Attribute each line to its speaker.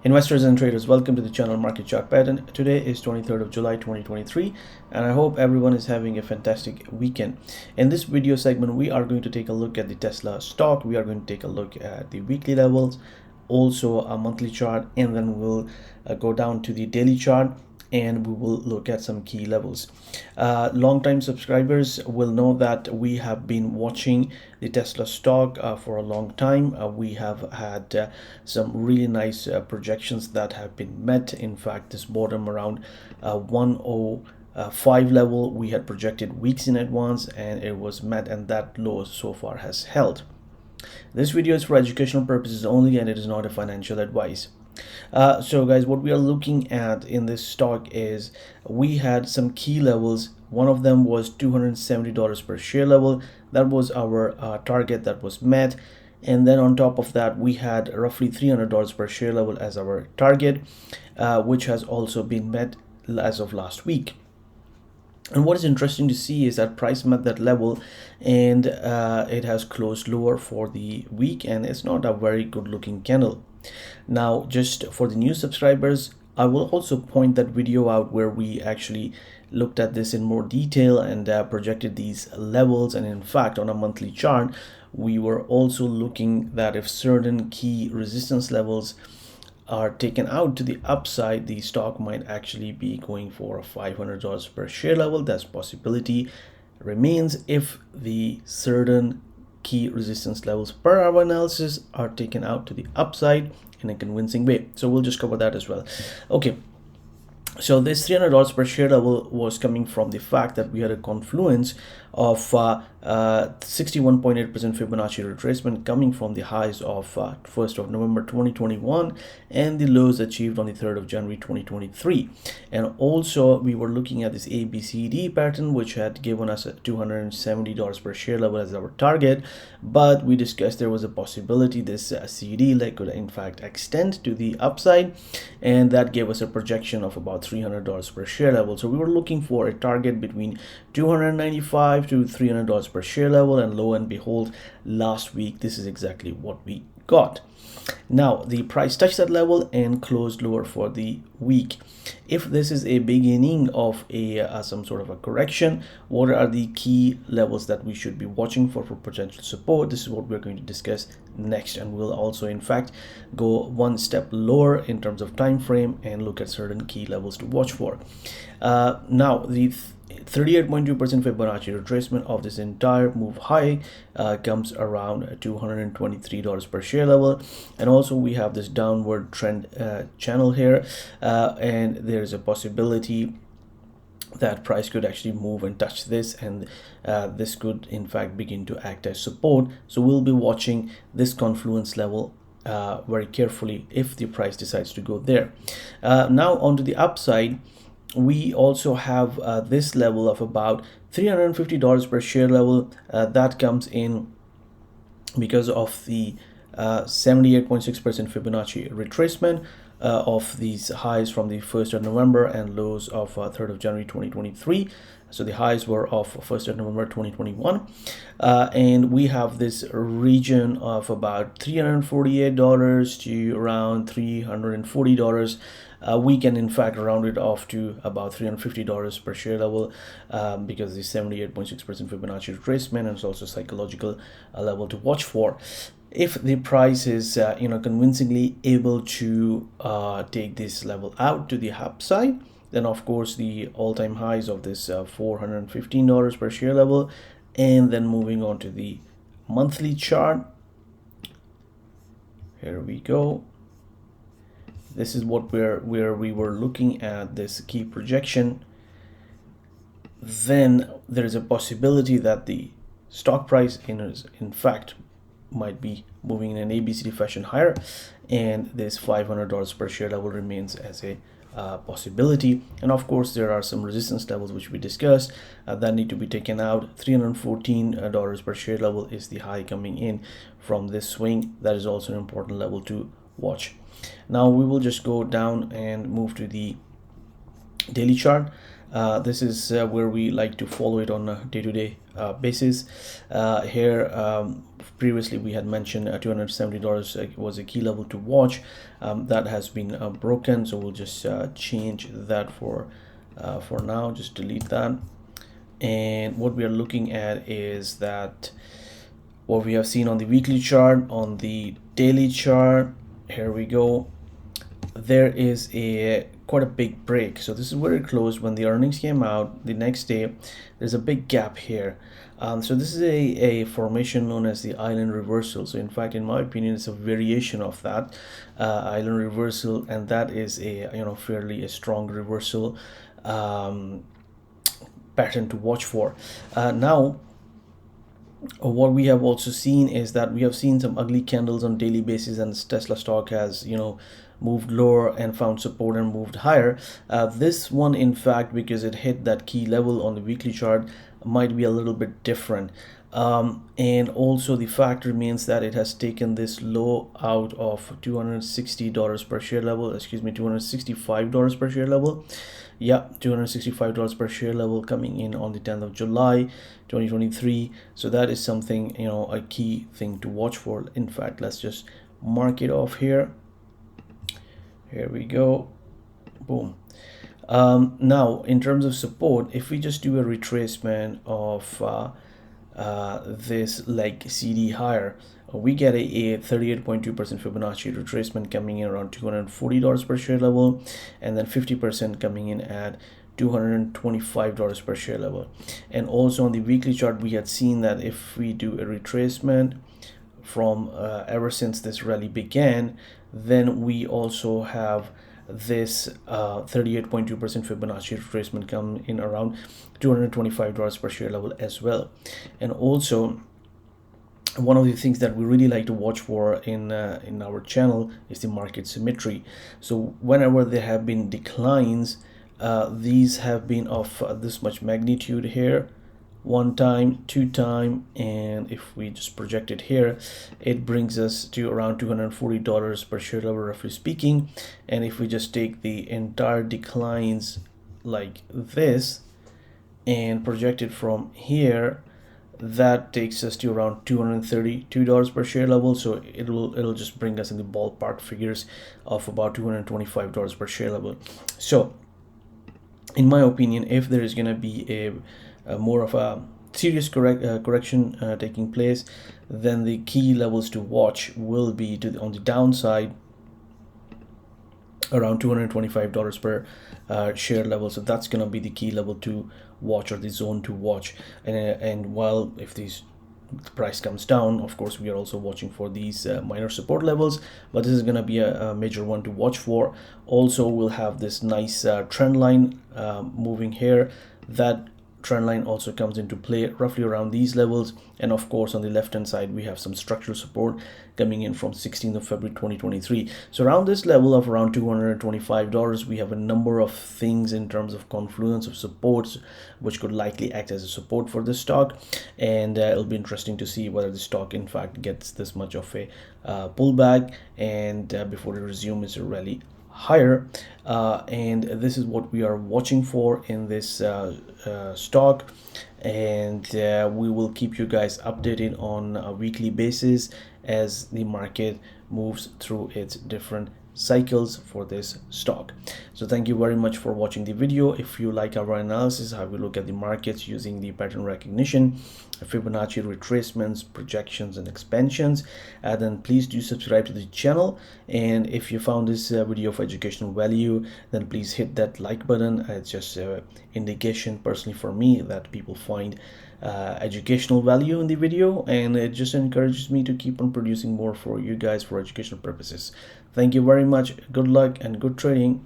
Speaker 1: Investors and traders, welcome to the channel Market Chart Pattern. Today is 23rd of July 2023 and I hope everyone is having a fantastic weekend. In this video segment, we are going to take a look at the Tesla stock. We are going to take a look at the weekly levels, also a monthly chart, and then we'll go down to the daily chart and we will look at some key levels. Long-time subscribers will know that we have been watching the Tesla stock for a long time. We have had some really nice projections that have been met. In fact, this bottom around 105 level we had projected weeks in advance and it was met, and that low so far has held. This video is for educational purposes only and it is not a financial advice. So guys, what we are looking at in this stock is we had some key levels. One of them was $270 per share level. That was our target that was met, and then on top of that we had roughly $300 per share level as our target, which has also been met as of last week. And what is interesting to see is that price met that level and it has closed lower for the week, and it's not a very good looking candle. Now, just for the new subscribers, I will also point that video out where we actually looked at this in more detail and projected these levels. And in fact, on a monthly chart, we were also looking that if certain key resistance levels are taken out to the upside, the stock might actually be going for a $500 per share level. That possibility remains if the certain key resistance levels per our analysis are taken out to the upside in a convincing way. So we'll just cover that as well. Okay, so this $300 per share level was coming from the fact that we had a confluence of 61.8% Fibonacci retracement coming from the highs of 1st of November 2021 and the lows achieved on the 3rd of January 2023. And also we were looking at this ABCD pattern, which had given us a $270 per share level as our target, but we discussed there was a possibility this CD leg could in fact extend to the upside, and that gave us a projection of about $300 per share level. So we were looking for a target between $295 to $300 per share level, and lo and behold, last week this is exactly what we got. Now the price touched that level and closed lower for the week. If this is a beginning of a some sort of a correction, what are the key levels that we should be watching for potential support? This is what we're going to discuss next, and we'll also in fact go one step lower in terms of time frame and look at certain key levels to watch for. Now the 38.2% Fibonacci retracement of this entire move high comes around $223 per share level, and also we have this downward trend channel here, and there's a possibility that price could actually move and touch this, and this could in fact begin to act as support. So we'll be watching this confluence level very carefully if the price decides to go there. Now onto the upside, we also have this level of about $350 per share level that comes in because of the 78.6% Fibonacci retracement of these highs from the 1st of November and lows of 3rd of January 2023. So the highs were of 1st of November 2021, and we have this region of about $348 to around $340. We can in fact round it off to about $350 per share level because the 78.6% Fibonacci retracement, and it's also psychological level to watch for. If the price is convincingly able to take this level out to the upside, then of course the all-time highs of this $415 per share level. And then moving on to the monthly chart, here we go. This is what where we were looking at this key projection. Then there is a possibility that the stock price in fact might be moving in an ABCD fashion higher, and this $500 per share level remains as a possibility. And of course there are some resistance levels which we discussed that need to be taken out. $314 per share level is the high coming in from this swing. That is also an important level to watch. Now we will just go down and move to the daily chart. This is where we like to follow it on a day-to-day basis. Here previously we had mentioned $270 was a key level to watch. That has been broken, so we'll just change that for now. Just delete that. And what we are looking at is that what we have seen on the weekly chart, on the daily chart, here we go, there is quite a big break. So this is where it closed when the earnings came out. The next day there's a big gap here. So this is a formation known as the island reversal. So in fact, in my opinion, it's a variation of that island reversal, and that is a fairly a strong reversal pattern to watch for. Now what we have also seen is that we have seen some ugly candles on daily basis, and Tesla stock has moved lower and found support and moved higher. This one, in fact, because it hit that key level on the weekly chart, might be a little bit different. And also the fact remains that it has taken this low out of $260 per share level, excuse me, $265 per share level. Yeah, $265 per share level coming in on the 10th of July 2023. So that is something, a key thing to watch for. In fact, let's just mark it off here. Here we go. Boom. Now in terms of support, if we just do a retracement of this leg CD higher, we get a 38.2% Fibonacci retracement coming in around $240 per share level, and then 50% coming in at $225 per share level. And also on the weekly chart, we had seen that if we do a retracement from ever since this rally began, then we also have this 38.2% Fibonacci retracement come in around $225 per share level as well. And also one of the things that we really like to watch for in our channel is the market symmetry. So whenever there have been declines, these have been of this much magnitude here, one time, two time, and if we just project it here, it brings us to around $240 per share level, roughly speaking. And if we just take the entire declines like this and project it from here, that takes us to around $232 per share level. So it'll just bring us in the ballpark figures of about $225 per share level. So in my opinion, if there is going to be a more of a serious correction taking place, then the key levels to watch will be on the downside around $225 per share level. So that's going to be the key level to watch, or the zone to watch. And while if the price comes down, of course we are also watching for these minor support levels, but this is going to be a major one to watch for. Also, we'll have this nice trend line moving here. That trend line also comes into play roughly around these levels. And of course on the left hand side we have some structural support coming in from 16th of February 2023. So around this level of around $225, we have a number of things in terms of confluence of supports which could likely act as a support for this stock. And it'll be interesting to see whether the stock in fact gets this much of a pullback and before it resumes a rally higher. And this is what we are watching for in this stock, and we will keep you guys updated on a weekly basis as the market moves through its different cycles for this stock. So thank you very much for watching the video. If you like our analysis, how we look at the markets using the pattern recognition, Fibonacci retracements, projections, and expansions, then please do subscribe to the channel. And if you found this video of educational value, then please hit that like button. It's just an indication personally for me that people find educational value in the video, and it just encourages me to keep on producing more for you guys for educational purposes. Thank you very much. Good luck and good trading.